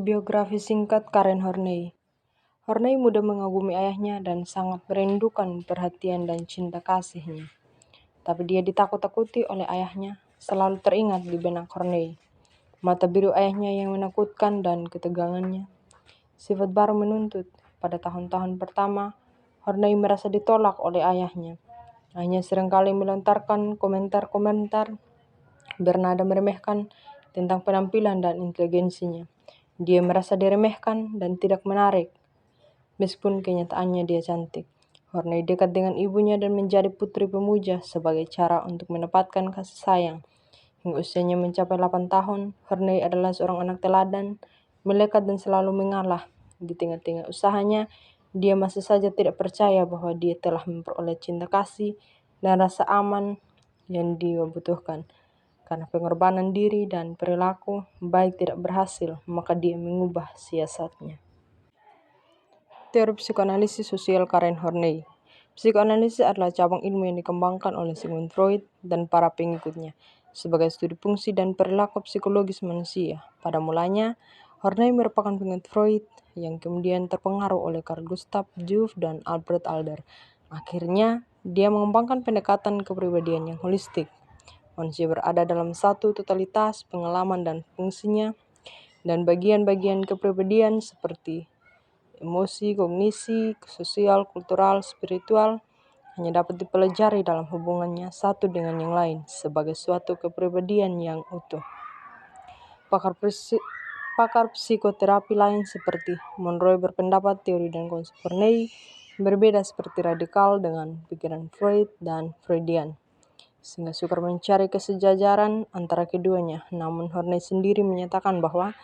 Biografi singkat Karen Horney. Horney muda mengagumi ayahnya dan sangat merindukan perhatian dan cinta kasihnya. Tapi dia ditakut-takuti oleh ayahnya, selalu teringat di benak Horney. Mata biru ayahnya yang menakutkan dan ketegangannya. Sifat baru menuntut. Pada tahun-tahun pertama, Horney merasa ditolak oleh ayahnya. Ayahnya seringkali melontarkan komentar-komentar bernada meremehkan tentang penampilan dan inteligensinya. Dia merasa diremehkan dan tidak menarik, meskipun kenyataannya dia cantik. Horney dekat dengan ibunya dan menjadi putri pemuja sebagai cara untuk mendapatkan kasih sayang. Hingga usianya mencapai 8 tahun, Horney adalah seorang anak teladan, melekat dan selalu mengalah. Di tengah-tengah usahanya, dia masih saja tidak percaya bahwa dia telah memperoleh cinta kasih dan rasa aman yang dia butuhkan. Karena pengorbanan diri dan perilaku baik tidak berhasil, maka dia mengubah siasatnya. Teori psikoanalisis sosial Karen Horney. Psikoanalisis adalah cabang ilmu yang dikembangkan oleh Sigmund Freud dan para pengikutnya sebagai studi fungsi dan perilaku psikologis manusia. Pada mulanya, Horney merupakan pengikut Freud yang kemudian terpengaruh oleh Carl Gustav Jung dan Albert Adler. Akhirnya, dia mengembangkan pendekatan kepribadian yang holistik. Manusia berada dalam satu totalitas pengalaman dan fungsinya, dan bagian-bagian kepribadian seperti emosi, kognisi, sosial, kultural, spiritual hanya dapat dipelajari dalam hubungannya satu dengan yang lain sebagai suatu kepribadian yang utuh. Pakar psikoterapi lain seperti Monroe berpendapat teori dan konsep Horney berbeda seperti radikal dengan pikiran Freud dan Freudian, sehingga sukar mencari kesejajaran antara keduanya. Namun Horney sendiri menyatakan bahwa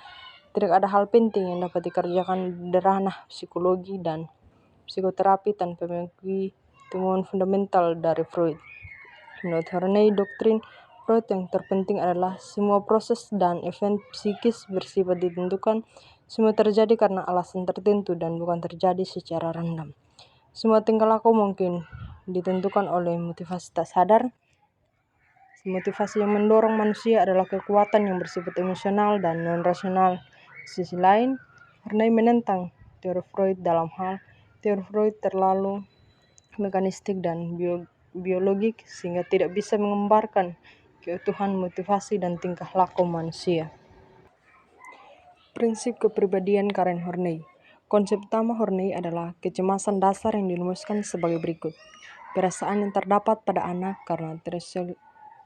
tidak ada hal penting yang dapat dikerjakan di ranah psikologi dan psikoterapi tanpa mengikuti temuan fundamental dari Freud. Menurut Horney, doktrin Freud yang terpenting adalah semua proses dan event psikis bersifat ditentukan, semua terjadi karena alasan tertentu dan bukan terjadi secara random. Semua tingkah laku mungkin ditentukan oleh motivasi tak sadar. Motivasi yang mendorong manusia adalah kekuatan yang bersifat emosional dan non-rasional. Di sisi lain, Horney menentang teori Freud dalam hal teori Freud terlalu mekanistik dan biologik sehingga tidak bisa menggambarkan keutuhan motivasi dan tingkah laku manusia. Prinsip kepribadian Karen Horney. Konsep utama Horney adalah kecemasan dasar yang dirumuskan sebagai berikut. Perasaan yang terdapat pada anak karena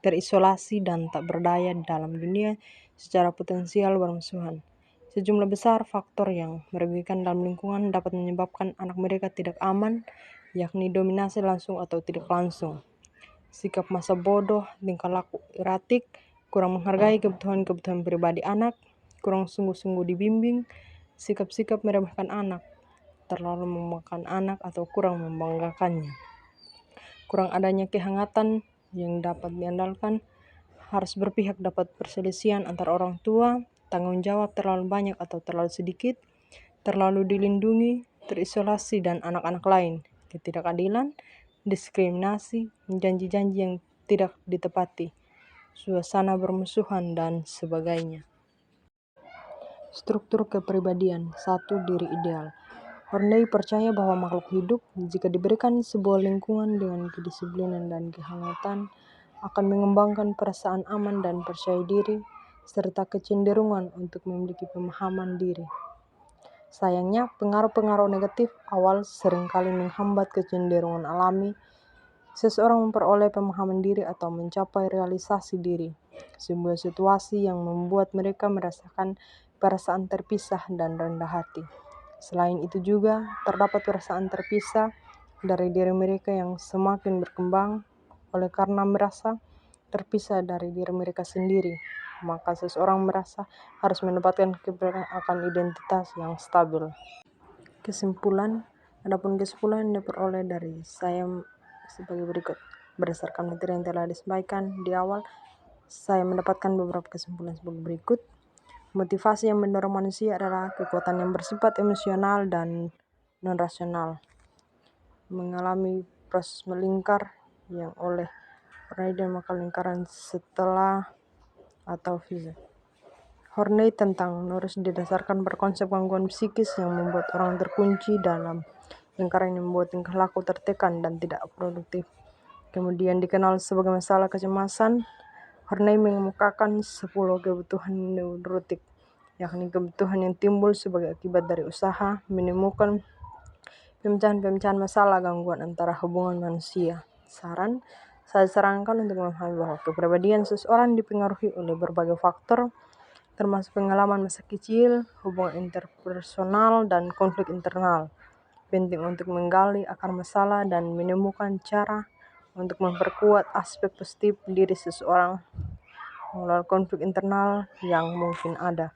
terisolasi dan tak berdaya dalam dunia secara potensial bermusuhan. Sejumlah besar faktor yang merugikan dalam lingkungan dapat menyebabkan anak mereka tidak aman, yakni dominasi langsung atau tidak langsung. Sikap masa bodoh, tingkah laku eratik, kurang menghargai kebutuhan-kebutuhan pribadi anak, kurang sungguh-sungguh dibimbing, sikap-sikap meremehkan anak, terlalu memakan anak atau kurang membanggakannya. Kurang adanya kehangatan yang dapat diandalkan, harus berpihak dapat perselisihan antara orang tua, tanggung jawab terlalu banyak atau terlalu sedikit, terlalu dilindungi, terisolasi dan anak-anak lain, ketidakadilan, diskriminasi, janji-janji yang tidak ditepati, suasana bermusuhan dan sebagainya. Struktur kepribadian. 1. Diri ideal. Horney percaya bahwa makhluk hidup, jika diberikan sebuah lingkungan dengan kedisiplinan dan kehangatan, akan mengembangkan perasaan aman dan percaya diri, serta kecenderungan untuk memiliki pemahaman diri. Sayangnya, pengaruh-pengaruh negatif awal seringkali menghambat kecenderungan alami seseorang memperoleh pemahaman diri atau mencapai realisasi diri, sebuah situasi yang membuat mereka merasakan perasaan terpisah dan rendah hati. Selain itu juga, terdapat perasaan terpisah dari diri mereka yang semakin berkembang oleh karena merasa terpisah dari diri mereka sendiri. Maka seseorang merasa harus mendapatkan kebenaran akan identitas yang stabil. Kesimpulan. Adapun kesimpulan yang diperoleh dari saya sebagai berikut. Berdasarkan materi yang telah disampaikan di awal, saya mendapatkan beberapa kesimpulan sebagai berikut. Motivasi yang mendorong manusia adalah kekuatan yang bersifat emosional dan non-rasional. Mengalami proses melingkar yang oleh Horney dan maka lingkaran setelah atau fase. Horney tentang Norris didasarkan pada konsep gangguan psikis yang membuat orang terkunci dalam lingkaran yang membuat tingkah laku tertekan dan tidak produktif. Kemudian dikenal sebagai masalah kecemasan, Horney mengemukakan 10 kebutuhan neurotik, yakni kebutuhan yang timbul sebagai akibat dari usaha menemukan pemecahan-pemecahan masalah gangguan antara hubungan manusia. Saran, saya sarankan untuk memahami bahwa kepribadian seseorang dipengaruhi oleh berbagai faktor, termasuk pengalaman masa kecil, hubungan interpersonal, dan konflik internal. Penting untuk menggali akar masalah dan menemukan cara untuk memperkuat aspek positif diri seseorang melalui konflik internal yang mungkin ada.